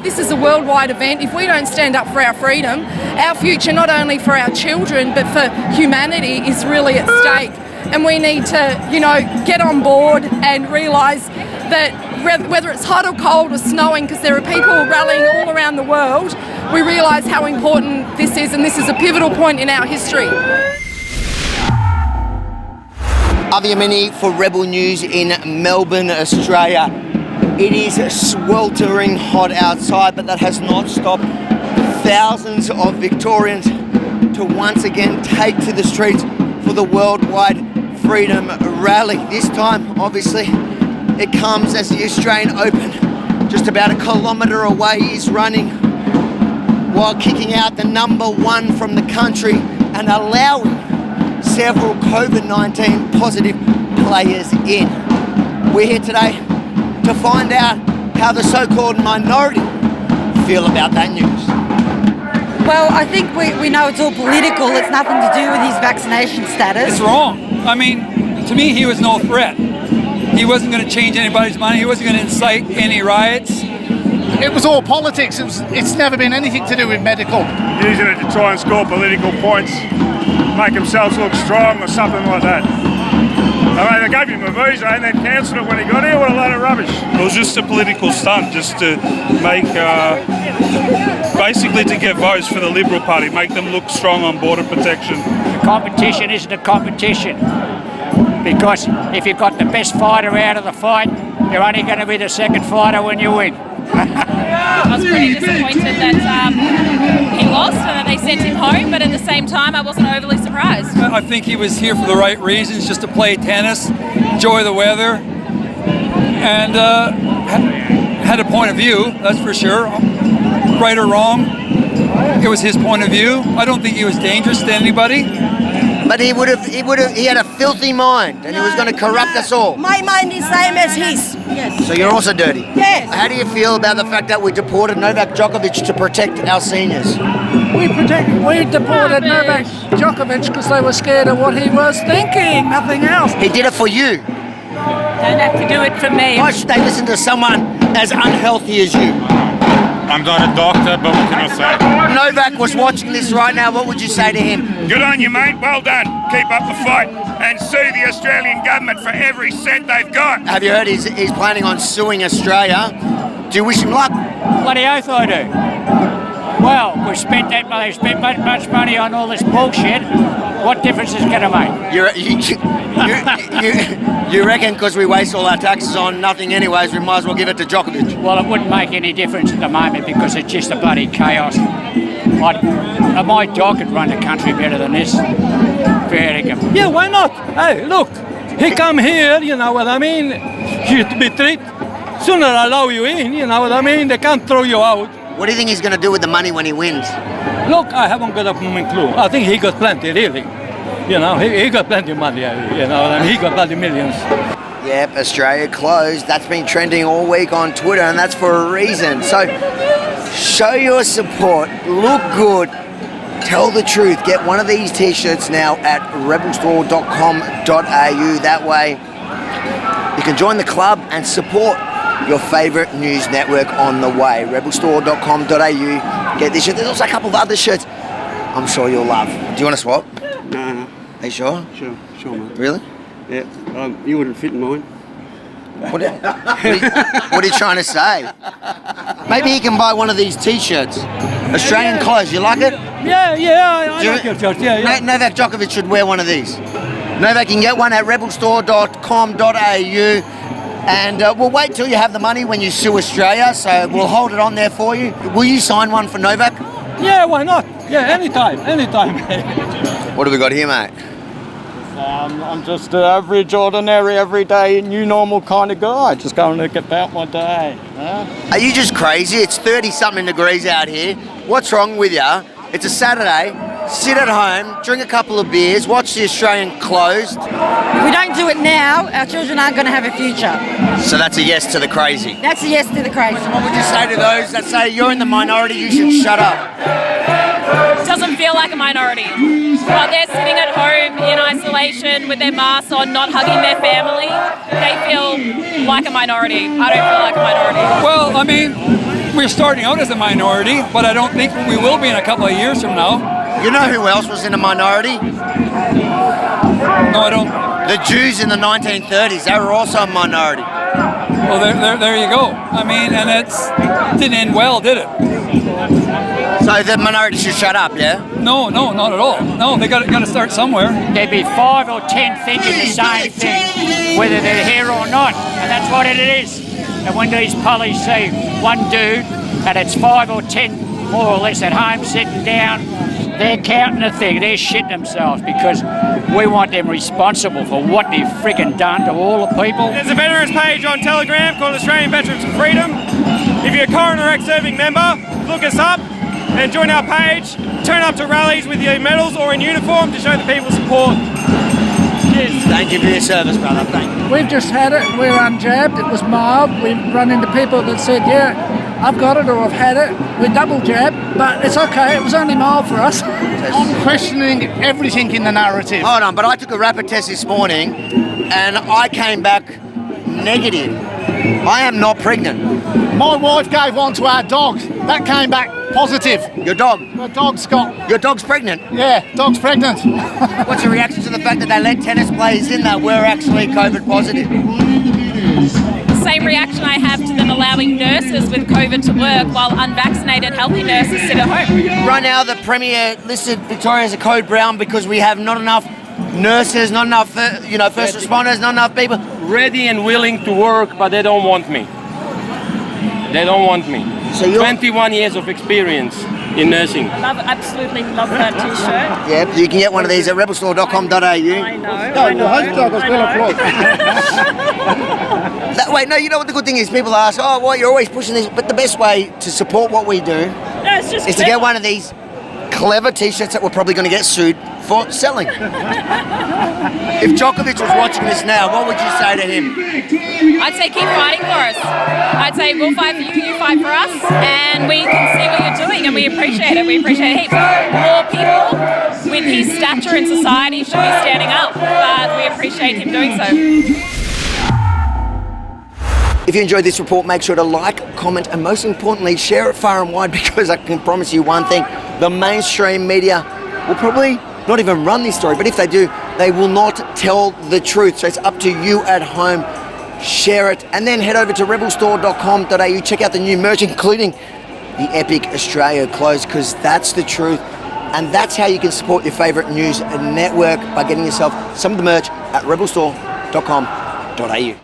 This is a worldwide event. If we don't stand up for our freedom, our future, not only for our children, but for humanity, is really at stake. And we need to, get on board and realise that whether it's hot or cold or snowing, because there are people rallying all around the world, we realise how important this is, and this is a pivotal point in our history. Yemini for Rebel News in Melbourne, Australia. It is sweltering hot outside, but that has not stopped thousands of Victorians to once again take to the streets for the worldwide freedom rally. This time, obviously, it comes as the Australian Open, just about a kilometre away, is running while kicking out the number one from the country and allowing several COVID-19 positive players in. We're here today to find out how the so-called minority feel about that news. Well, I think we know it's all political. It's nothing to do with his vaccination status. It's wrong. I mean, to me, he was no threat. He wasn't going to change anybody's mind. He wasn't going to incite any riots. It was all politics. It's never been anything to do with medical. Using it to try and score political points, make themselves look strong or something like that. I mean, they gave him a visa and then cancelled it when he got here. What a load of rubbish. It was just a political stunt, just to make, basically to get votes for the Liberal Party, make them look strong on border protection. The competition isn't a competition, because if you've got the best fighter out of the fight, you're only going to be the second fighter when you win. I was pretty disappointed that he lost and that they sent him home, but at the same time I wasn't overly surprised. I think he was here for the right reasons, just to play tennis, enjoy the weather, and had a point of view, that's for sure. Right or wrong, it was his point of view. I don't think he was dangerous to anybody. But he had a filthy mind, and he was going to corrupt us all. My mind is same as his. Yes. So you're also dirty? Yes. How do you feel about the fact that we deported Novak Djokovic to protect our seniors? We deported Novak Djokovic because they were scared of what he was thinking, nothing else. He did it for you. Don't have to do it for me. Why should they listen to someone as unhealthy as you? I'm not a doctor, but what can I say? Novak was watching this right now. What would you say to him? Good on you, mate. Well done. Keep up the fight and sue the Australian government for every cent they've got. Have you heard he's planning on suing Australia? Do you wish him luck? Bloody oath I do. Well, they've spent much money on all this bullshit. What difference is it going to make? You reckon because we waste all our taxes on nothing anyways, we might as well give it to Djokovic? Well, it wouldn't make any difference at the moment because it's just a bloody chaos. My dog could run the country better than this. Fair dinkum. Yeah, why not? Hey, look, he come here, you know what I mean? You to be treated. Sooner allow you in, you know what I mean? They can't throw you out. What do you think he's going to do with the money when he wins? Look, I haven't got a clue. I think he got plenty, really. You know, he got plenty of money, you know, and he got plenty millions. Yep, Australia closed. That's been trending all week on Twitter, and that's for a reason. So, show your support, look good, tell the truth. Get one of these t-shirts now at rebelstore.com.au. That way, you can join the club and support your favourite news network on the way. rebelstore.com.au. Get this shirt. There's also a couple of other shirts I'm sure you'll love. Do you want to swap? No. Are you sure? Sure, mate. Really? Yeah, you wouldn't fit in mine. What are you trying to say? Maybe he can buy one of these t-shirts. Australian clothes, you like it? Yeah, I like your shirt, yeah. Novak Djokovic should wear one of these. Novak can get one at rebelstore.com.au. And we'll wait till you have the money when you sue Australia, so we'll hold it on there for you. Will you sign one for Novak? Yeah, why not? Yeah, anytime. What have we got here, mate? I'm just an average, ordinary, everyday, new normal kind of guy. Just going to get about my day. Are you just crazy? It's 30-something degrees out here. What's wrong with you? It's a Saturday. Sit at home, drink a couple of beers, watch the Australian closed. If we don't do it now, our children aren't going to have a future. So that's a yes to the crazy. That's a yes to the crazy. What would you say to those that say you're in the minority, you should shut up? Doesn't feel like a minority. While they're sitting at home in isolation with their masks on, not hugging their family, they feel like a minority. I don't feel like a minority. Well, I mean, we're starting out as a minority, but I don't think we will be in a couple of years from now. You know who else was in a minority? No, I don't. The Jews in the 1930s, they were also a minority. Well, there you go. I mean, and it didn't end well, did it? So the minority should shut up, yeah? No, not at all. No, they got to start somewhere. There'd be 5 or 10 thinking the same thing, whether they're here or not, and that's what it is. And when these pollies see one dude, and it's 5 or 10 more or less at home sitting down, they're counting the thing. They're shitting themselves because we want them responsible for what they've friggin' done to all the people. There's a veterans page on Telegram called Australian Veterans for Freedom. If you're a current or ex-serving member, look us up and join our page. Turn up to rallies with your medals or in uniform to show the people support. Cheers. Thank you for your service, brother. Thank you. We've just had it. We're unjabbed. It was mild. We've run into people that said, yeah, I've got it or I've had it. We're double jabbed, but it's okay. It was only mild for us. I'm questioning everything in the narrative. Hold on, but I took a rapid test this morning and I came back negative. I am not pregnant. My wife gave one to our dog. That came back positive. Your dog? My dog's got... Your dog's pregnant? Yeah, dog's pregnant. What's your reaction to the fact that they let tennis players in that were actually COVID positive? Same reaction I have to them allowing nurses with COVID to work while unvaccinated healthy nurses sit at home. Right now, the Premier listed Victoria as a code brown because we have not enough nurses, not enough, first responders, not enough people. Ready and willing to work, but they don't want me. They don't want me. So you're 21 years of experience in nursing. Absolutely love that t-shirt. Yeah, you can get one of these at rebelstore.com.au. I know. Wait, no, you know what the good thing is? People ask, oh, well, you're always pushing this, but the best way to support what we do it's just is to get one of these clever t-shirts that we're probably going to get sued for selling. If Djokovic was watching this now, what would you say to him? I'd say keep fighting for us. I'd say we'll fight for you, you fight for us, and we can see what you're doing, and we appreciate it. We appreciate it heaps. More people with his stature in society should be standing up, but we appreciate him doing so. If you enjoyed this report, make sure to like, comment, and most importantly, share it far and wide, because I can promise you one thing, the mainstream media will probably not even run this story, but if they do, they will not tell the truth. So it's up to you at home. Share it, and then head over to rebelstore.com.au, check out the new merch, including the epic Australia clothes, because that's the truth, and that's how you can support your favourite news network, by getting yourself some of the merch at rebelstore.com.au.